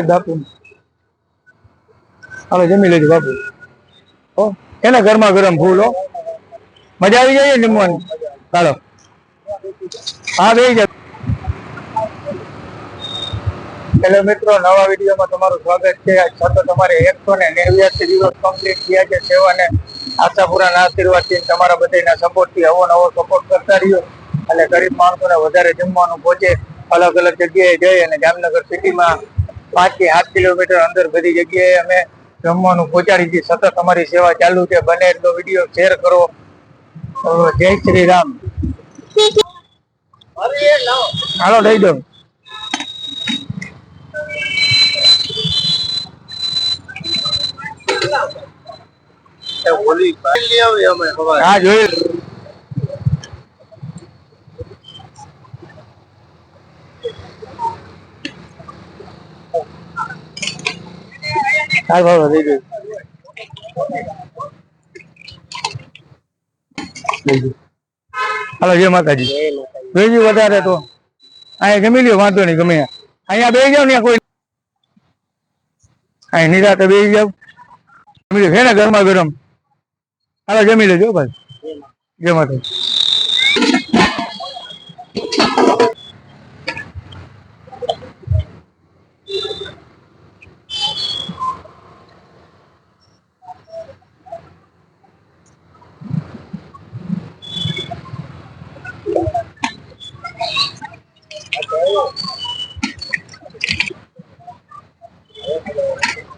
બાપુ હવે જમી લેજો બાપુ. એના ઘરમાં ગરમ ફૂલ હો, મજા આવી જાય જમવાની. ચાલો હા બે જાય. હેલો મિત્રો, નવા વિડીયોમાં તમારું સ્વાગત છે. સતત તમારે 189 દિવસ કમ્પ્લીટ થયા છે સેવાને. આશાપુરાના આશીર્વાદથી તમારા બધાના સપોર્ટથી નવો સપોર્ટ કરતા રહ્યો અને ગરીબ માણસોને વધારે જમવાનું પહોંચે. અલગ અલગ જગ્યાએ જઈ અને જામનગર સિટીમાં 5 થી 7 કિલોમીટર અંદર બધી જગ્યાએ અમે જમવાનું પહોંચાડી છીએ. સતત અમારી સેવા ચાલુ છે. બને એટલો વિડીયો શેર કરો. જય શ્રી રામ. હાલો દઈ દો. હા જોઈ હાલો જય માતાજી. બીજું વધારે તો અહીંયા જમી લ્યો, વાંધો નહીં. ગમે અહીંયા બે જાવ ને, કોઈ અહીં નિરાતે બે જાવ. જમી લ્યો છે ને ગરમા ગરમ. હાલો જમી લેજો ભાઈ. જય માતાજી.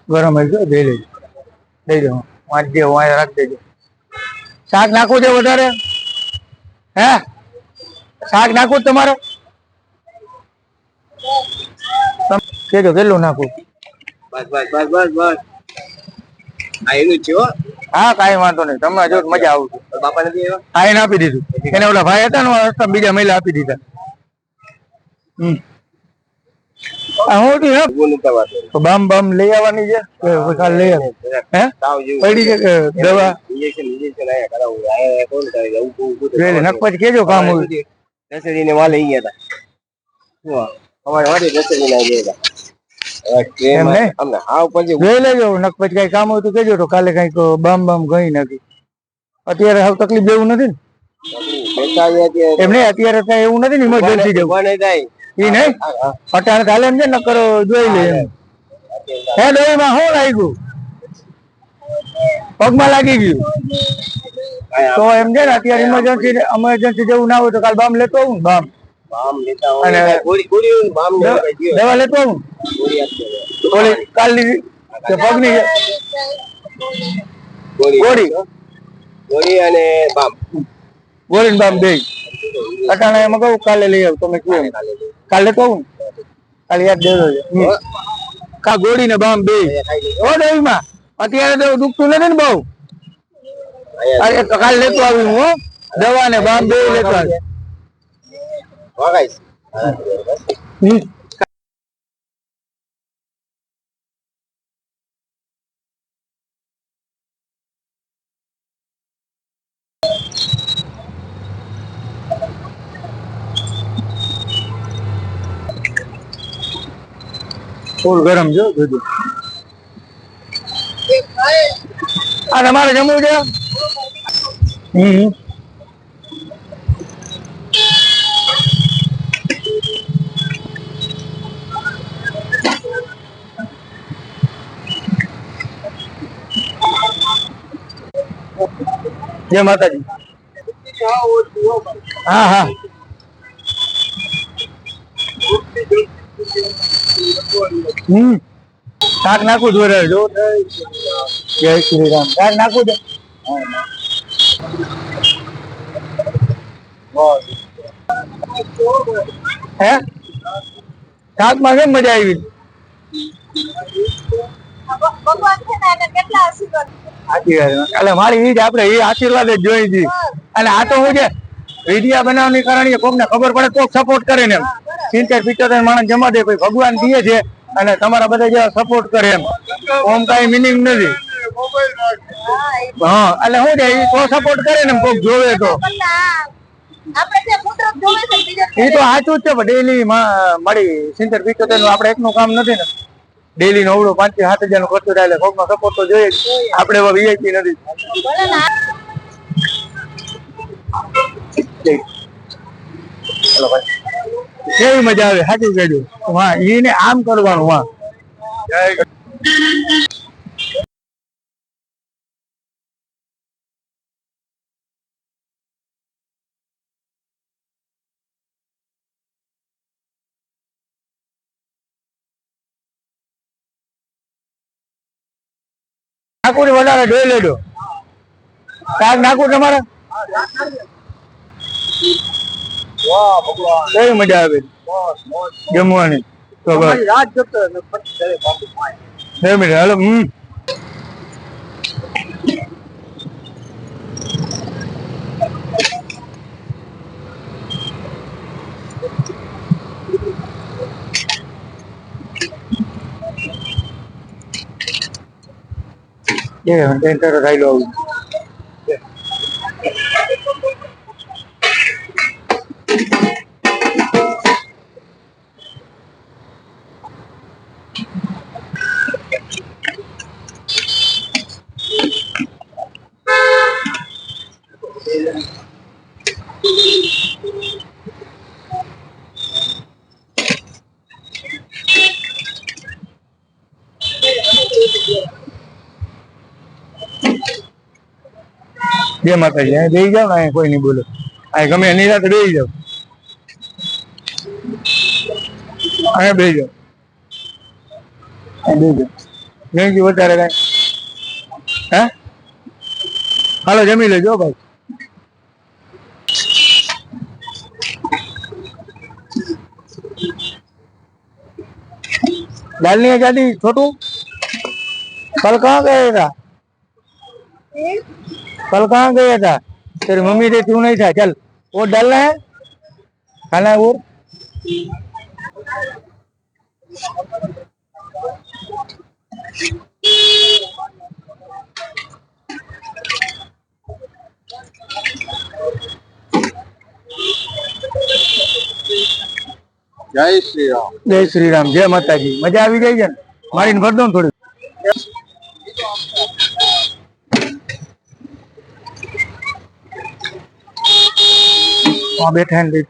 ગરમ હોય છે, દઈ લેજો. દઈ દો વાંચજે, વાંચ રાખી દેજો. શાક નાખવું છે વધારે? હે શાક નાખવું તમારે? કેજો કેટલું નાખવું? બસ બસ બસ બસ બસ. આ એનું છે હો. હા કાંઈ વાંધો નહીં. તમને જો મજા આવશે. બાપા નથી આવ્યા? હા એને આપી દીધું. એને ઓલા ભાઈ હતા ને બીજા મહિલા આપી દીધા. બામ બામ લઈ આવવાની છે કાલ લઈ આવે. હે પડી છે કે દવા નકપત કેજો કામ હોય. દસરીને વાલે ગયા હતા. અમારે વાડી દસરી ના ગયા હતા. જોઈ લેજો નકપત કઈ કામ હોય તો કેજો. તો કાલે કઈક બામ બામ ગઈ નથી. અત્યારે હવે તકલીફ જેવું નથી ને એમ નહીં. અત્યારે કઈ એવું નથી ને ઇમરજન્સી જેવું ઈ નહીં. અટાણે ચાલે એમ છે ન કરો જોઈ લે. હે દોઈમાં શું લાગ્યું? પગમાં લાગી ગયું તો એમ છે ને અત્યારે ઇમરજન્સી જેવું ના હોય તો કાલ બામ લેતો આવું ને. બામ અને દવા લેતો આવું. ઓલી કાલની પગની ગોળી અને બામ. ગોળી ને બામ બે અટાણે એમાં કહું કાલે લઈ આવ. તમે કયો કાલે તો આવું. કાલે યાદ દેજો કા ગોળી ને બામ બે માં. અત્યારે તો દુખતું નથી ને બહુ. અરે કાલે લેતો આવ્યું હું. દવા ને બામ બે લેતો આવ્યું. ફૂલ ગરમ જો દૂધ. આ તમારે જમવું છે? જય માતાજી. હા હા શાક નાખું જોડે જો. જય શ્રી રામ. શાક નાખું છે. હે શાક માં કેમ મજા આવી? એટલે મારી ઈ જ આપડે એ આશીર્વાદ જ જોઈ હતી. અને આ તો હું છે વિડિયા બનાવવાની કારણે કોકને ખબર પડે તો સપોર્ટ કરે ને. 70-75 માણસ જમા દે. કોઈ ભગવાન દે છે અને તમારા બધા જેવા સપોર્ટ કરે એમ. ઓમ કઈ મિનિંગ નથી. હા એટલે શું છે ઈ તો સપોર્ટ કરે ને કોક જોવે તો એ તો સાચું જ છે પણ ડેલી મળી 70-75 નું આપણે એકનું કામ નથી ને ડેલી નો 5,000-7,000 નો ખર્ચો થાય કોક નો સપોર્ટ તો જોઈએ આપણે વીઆઈપી નથી કેવી મજા આવે સાચું કહેજો હા એને આમ કરવાનું હા નાકુર વધારે જોઈ લેજો શાક નાકુર તમારે કેવી મજા આવે જમવાની તો બસ હાલો રાયલો જય માતાજી અહીં બેસી જાવ ને અહીં કોઈ નહીં બોલો અહીં ગમે નિરાતે બેસી જાવ અહીંયા બેસી જાવ અહીં બેસી જાવ જિંદગી વધારે કઈ હે હાલો જમી લેજો ભાઈ डालनी है जाती छोटू कल कहाँ गए था कल कहाँ गया था तेरी मम्मी से क्यों नहीं था चल वो डालना है खाना है वो જય શ્રી રામ जय श्री राम जय माताजी मजा આવી જાય છે ને મારીને ભર દો ને થોડી બેઠા ને